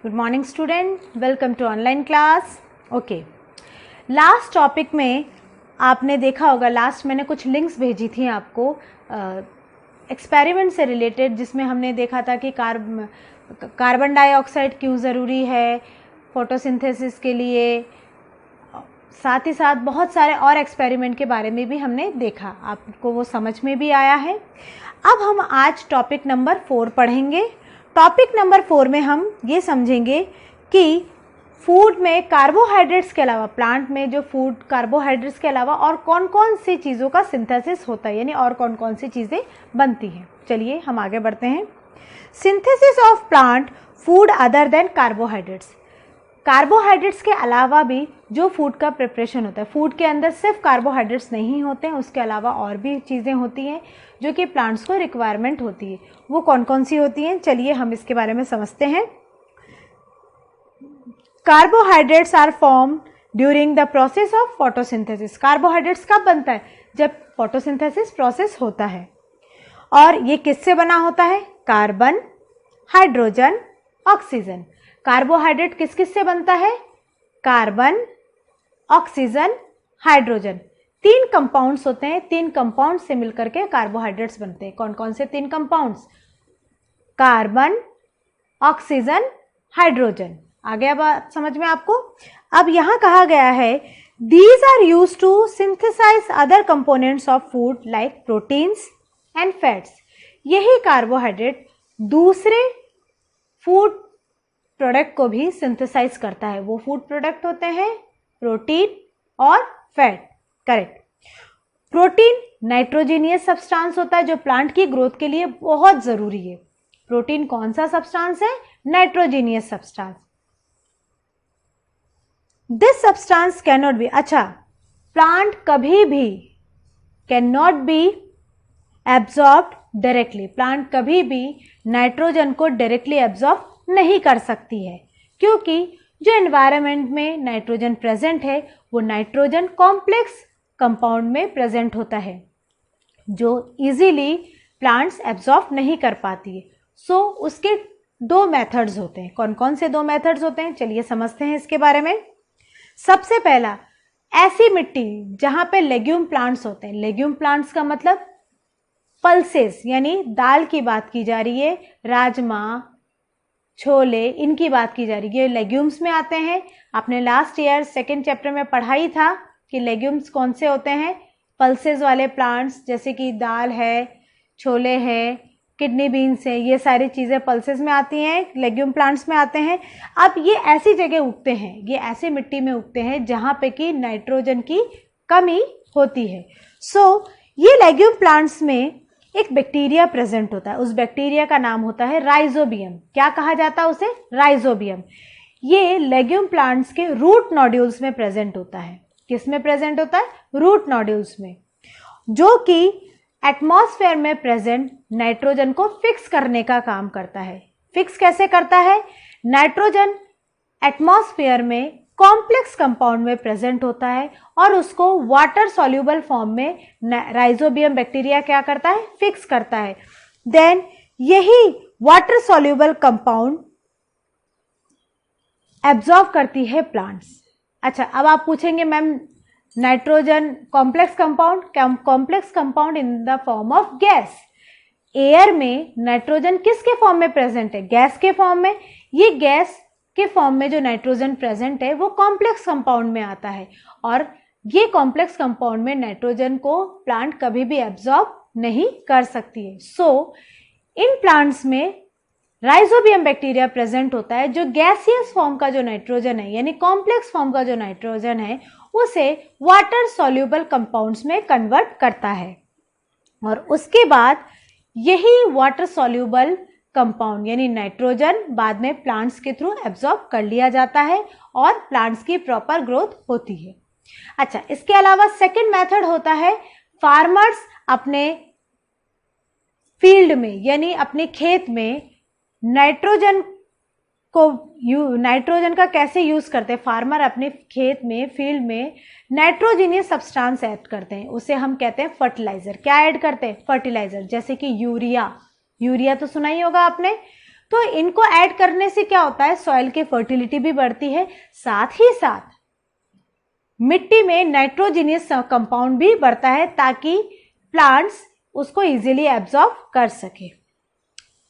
Good morning student, welcome to online class. Okay, last topic में आपने देखा होगा, लास्ट मैंने कुछ लिंक्स भेजी थी आपको एक्सपेरिमेंट से रिलेटेड, जिसमें हमने देखा था कि कार्बन डाइऑक्साइड क्यों ज़रूरी है फोटोसिंथेसिस के लिए। साथ ही साथ बहुत सारे और एक्सपेरिमेंट के बारे में भी हमने देखा, आपको वो समझ में भी आया है। अब हम आज टॉपिक नंबर 4 पढ़ेंगे। टॉपिक नंबर 4 में हम ये समझेंगे कि फूड में कार्बोहाइड्रेट्स के अलावा, प्लांट में जो फूड कार्बोहाइड्रेट्स के अलावा और कौन कौन सी चीज़ों का सिंथेसिस होता है, यानी और कौन कौन सी चीज़ें बनती हैं। चलिए हम आगे बढ़ते हैं। Synthesis of plant food other than carbohydrates. Carbohydrates के अलावा भी जो फूड का प्रिपरेशन होता है, फूड के अंदर सिर्फ कार्बोहाइड्रेट्स नहीं होते हैं, उसके अलावा और भी चीज़ें होती हैं जो कि प्लांट्स को रिक्वायरमेंट होती है। वो कौन कौन सी होती हैं, चलिए हम इसके बारे में समझते हैं। Carbohydrates are form during the process of photosynthesis. Carbohydrates कब बनता है? जब फोटोसिंथेसिस प्रोसेस होता है। और ये किससे बना होता है? Carbon, hydrogen, oxygen. कार्बोहाइड्रेट किस किस से बनता है? Carbon, oxygen, hydrogen. 3 कंपाउंड्स होते हैं, 3 कंपाउंड से मिलकर के कार्बोहाइड्रेट्स बनते हैं। कौन कौन से 3 कंपाउंड्स? Carbon, oxygen, hydrogen. आ गया बात समझ में आपको? अब यहां कहा गया है these are used to synthesize other components of food like proteins and fats. यही कार्बोहाइड्रेट दूसरे फूड प्रोडक्ट को भी सिंथेसाइज करता है। वो फूड प्रोडक्ट होते हैं प्रोटीन और fat. Correct. Protein nitrogenous substance होता है जो प्लांट की ग्रोथ के लिए बहुत जरूरी है। प्रोटीन कौन सा सब्सटेंस है? Nitrogenous substance. This substance can not be, अच्छा, प्लांट कभी भी can not be absorbed directly. Plant कभी भी नाइट्रोजन को डायरेक्टली एब्जॉर्ब नहीं कर सकती है, क्योंकि जो एनवायरनमेंट में नाइट्रोजन प्रेजेंट है वो नाइट्रोजन कॉम्प्लेक्स कंपाउंड में प्रेजेंट होता है जो इजीली प्लांट्स एब्जॉर्ब नहीं कर पाती है। सो उसके 2 मेथड्स होते हैं। कौन कौन से 2 मेथड्स होते हैं, चलिए समझते हैं इसके बारे में। सबसे पहला, ऐसी मिट्टी जहां पे लेग्यूम प्लांट्स होते हैं। लेग्यूम प्लांट्स का मतलब पल्सेस, यानी दाल की बात की जा रही है, राजमा, छोले, इनकी बात की जा रही है। ये लेग्यूम्स में आते हैं। आपने लास्ट ईयर 2nd चैप्टर में पढ़ाई था कि लेग्यूम्स कौन से होते हैं? पल्सेस वाले प्लांट्स, जैसे कि दाल है, छोले है, किडनी बीन्स है, ये सारी चीज़ें पल्सेस में आती हैं, लेग्यूम प्लांट्स में आते हैं। अब ये ऐसी जगह उगते हैं, ये ऐसी मिट्टी में उगते हैं जहाँ पे कि नाइट्रोजन की कमी होती है। सो ये लेग्यूम प्लांट्स में एक बैक्टीरिया प्रेजेंट होता है। उस बैक्टीरिया का नाम होता है राइजोबियम। क्या कहा जाता है उसे? राइजोबियम। ये लेग्यूम प्लांट्स के रूट नोड्यूल्स में प्रेजेंट होता है। किस में प्रेजेंट होता है? रूट नोड्यूल्स में, जो कि एटमॉस्फेयर में प्रेजेंट नाइट्रोजन को फिक्स करने का काम करता है। फिक्स कैसे करता है? नाइट्रोजन एटमॉस्फेयर में कॉम्प्लेक्स कंपाउंड में प्रेजेंट होता है और उसको वाटर सॉल्यूबल फॉर्म में राइजोबियम बैक्टीरिया क्या करता है? फिक्स करता है। देन यही वाटर सॉल्यूबल कंपाउंड एब्जॉर्ब करती है प्लांट्स। अच्छा, अब आप पूछेंगे ma'am nitrogen complex compound, complex compound in the form of gas. Air में नाइट्रोजन किसके फॉर्म में प्रेजेंट है? गैस के फॉर्म में। ये गैस के फॉर्म में जो नाइट्रोजन प्रेजेंट है वो कॉम्प्लेक्स कंपाउंड में आता है, और ये कॉम्प्लेक्स कंपाउंड में नाइट्रोजन को प्लांट कभी भी एब्जॉर्ब नहीं कर सकती है। सो इन प्लांट्स में राइजोबियम बैक्टीरिया प्रेजेंट होता है जो गैसियस फॉर्म का जो नाइट्रोजन है, यानी कॉम्प्लेक्स फॉर्म का जो नाइट्रोजन है, उसे वाटर सॉल्यूबल कंपाउंड्स में कन्वर्ट करता है। और उसके बाद यही वाटर सॉल्यूबल कंपाउंड यानी नाइट्रोजन बाद में प्लांट्स के थ्रू एब्जॉर्ब कर लिया जाता है और प्लांट्स की प्रॉपर ग्रोथ होती है। अच्छा, इसके अलावा सेकंड मेथड होता है, फार्मर्स अपने फील्ड में यानी अपने खेत में नाइट्रोजन का कैसे यूज करते हैं? फार्मर अपने खेत में, फील्ड में नाइट्रोजीनियस सब्सटेंस ऐड करते हैं, उसे हम कहते हैं फर्टिलाइजर। क्या ऐड करते हैं? फर्टिलाइजर। जैसे कि यूरिया, यूरिया तो सुना ही होगा आपने। तो इनको ऐड करने से क्या होता है, सॉइल की फर्टिलिटी भी बढ़ती है, साथ ही साथ मिट्टी में नाइट्रोजिनियस कंपाउंड भी बढ़ता है ताकि प्लांट्स उसको इजीली एब्जॉर्ब कर सके।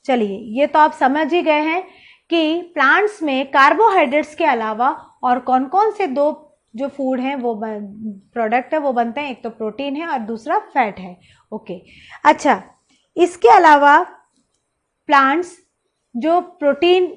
चलिए, ये तो आप समझ ही गए हैं कि प्लांट्स में कार्बोहाइड्रेट्स के अलावा और कौन कौन से दो जो फूड हैं वो प्रोडक्ट है वो बनते हैं, एक तो प्रोटीन है और दूसरा फैट है। ओके, अच्छा, इसके अलावा प्लांट्स जो प्रोटीन,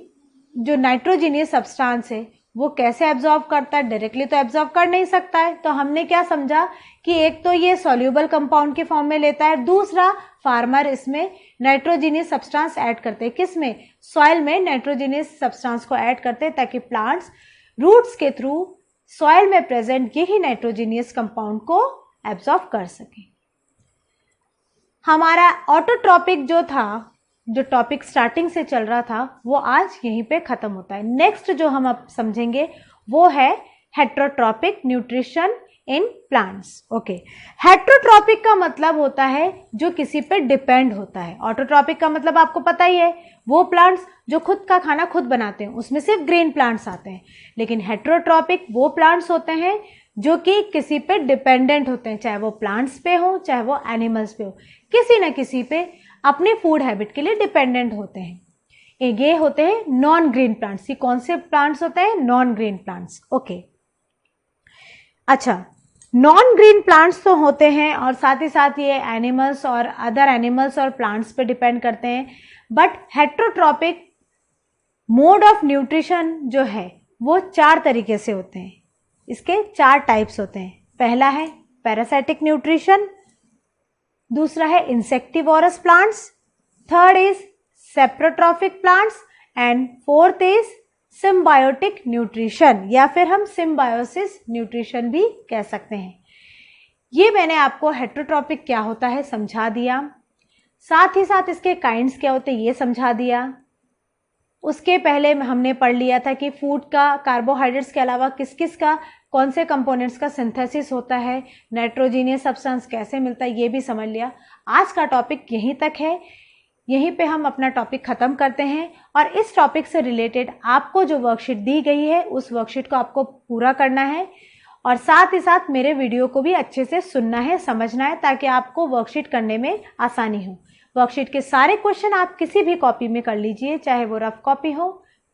जो नाइट्रोजिनियस सब्सटेंस है वो कैसे एब्जॉर्ब करता है, डायरेक्टली तो एब्जॉर्ब कर नहीं सकता है, तो हमने क्या समझा कि एक तो ये सॉल्यूबल कंपाउंड के फॉर्म में लेता है, दूसरा फार्मर इसमें नाइट्रोजिनियस सब्सटेंस ऐड करते हैं, किसमें, सॉइल में नाइट्रोजिनियस सब्सटेंस को ऐड करते हैं ताकि प्लांट्स रूट्स के थ्रू सॉइल में प्रेजेंट यही नाइट्रोजिनियस कंपाउंड को एब्जॉर्ब कर सके। हमारा ऑटोट्रॉपिक जो था, जो टॉपिक स्टार्टिंग से चल रहा था, वो आज यहीं पे खत्म होता है। नेक्स्ट जो हम अब समझेंगे वो है heterotrophic nutrition in plants. Okay, heterotrophic का मतलब होता है जो किसी पे डिपेंड होता है। ऑटोट्रॉपिक का मतलब आपको पता ही है, वो प्लांट्स जो खुद का खाना खुद बनाते हैं, उसमें सिर्फ ग्रीन प्लांट्स आते हैं। लेकिन हेट्रोट्रॉपिक वो प्लांट्स होते हैं जो कि किसी पे डिपेंडेंट होते हैं, चाहे वो प्लांट्स पे हो चाहे वो एनिमल्स पे हो, किसी न किसी पे अपने फूड हैबिट के लिए डिपेंडेंट होते हैं। ये होते हैं नॉन ग्रीन प्लांट्स। ये कौन से प्लांट्स होते हैं, नॉन ग्रीन प्लांट्स। ओके, अच्छा, नॉन ग्रीन प्लांट्स तो होते हैं और साथ ही साथ ये एनिमल्स और अदर एनिमल्स और प्लांट्स पे डिपेंड करते हैं। But heterotrophic mode of nutrition जो है वो 4 तरीके से होते हैं। इसके 4 टाइप्स होते हैं। पहला है पैरासाइटिक न्यूट्रिशन, दूसरा है insectivorous plants, third is saprotrophic plants and fourth is symbiotic nutrition, या फिर हम सिम्बायोसिस न्यूट्रिशन भी कह सकते हैं। ये मैंने आपको हेट्रोट्रॉपिक क्या होता है समझा दिया, साथ ही साथ इसके काइंड्स क्या होते हैं ये समझा दिया। उसके पहले हमने पढ़ लिया था कि फूड का कार्बोहाइड्रेट्स के अलावा किस किस का, कौन से कंपोनेंट्स का सिंथेसिस होता है, नाइट्रोजीनियस सब्सटेंस कैसे मिलता है, ये भी समझ लिया। आज का टॉपिक यहीं तक है, यहीं पे हम अपना टॉपिक ख़त्म करते हैं। और इस टॉपिक से रिलेटेड आपको जो वर्कशीट दी गई है उस वर्कशीट को आपको पूरा करना है और साथ ही साथ मेरे वीडियो को भी अच्छे से सुनना है, समझना है, ताकि आपको वर्कशीट करने में आसानी हो। वर्कशीट के सारे क्वेश्चन आप किसी भी कॉपी में कर लीजिए, चाहे वो रफ कॉपी हो,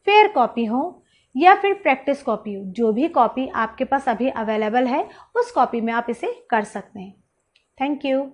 फेयर कॉपी हो या फिर प्रैक्टिस कॉपी हो। जो भी कॉपी आपके पास अभी अवेलेबल है उस कॉपी में आप इसे कर सकते हैं। Thank you.